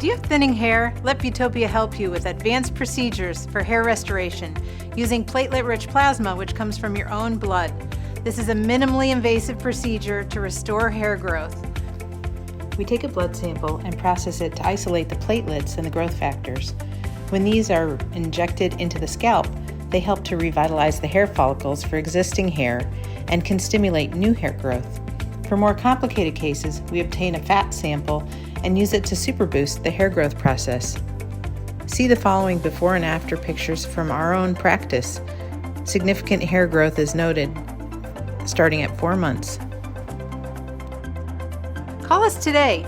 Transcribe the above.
Do you have thinning hair? Let Beautopia help you with advanced procedures for hair restoration using Platelet Rich Plasma, which comes from your own blood. This is a minimally invasive procedure to restore hair growth. We take a blood sample and process it to isolate the platelets and the growth factors. When these are injected into the scalp, they help to revitalize the hair follicles for existing hair and can stimulate new hair growth. For more complicated cases, we obtain a fat sample and use it to super boost the hair growth process. See the following before and after pictures from our own practice. Significant hair growth is noted starting at 4 months. Call us today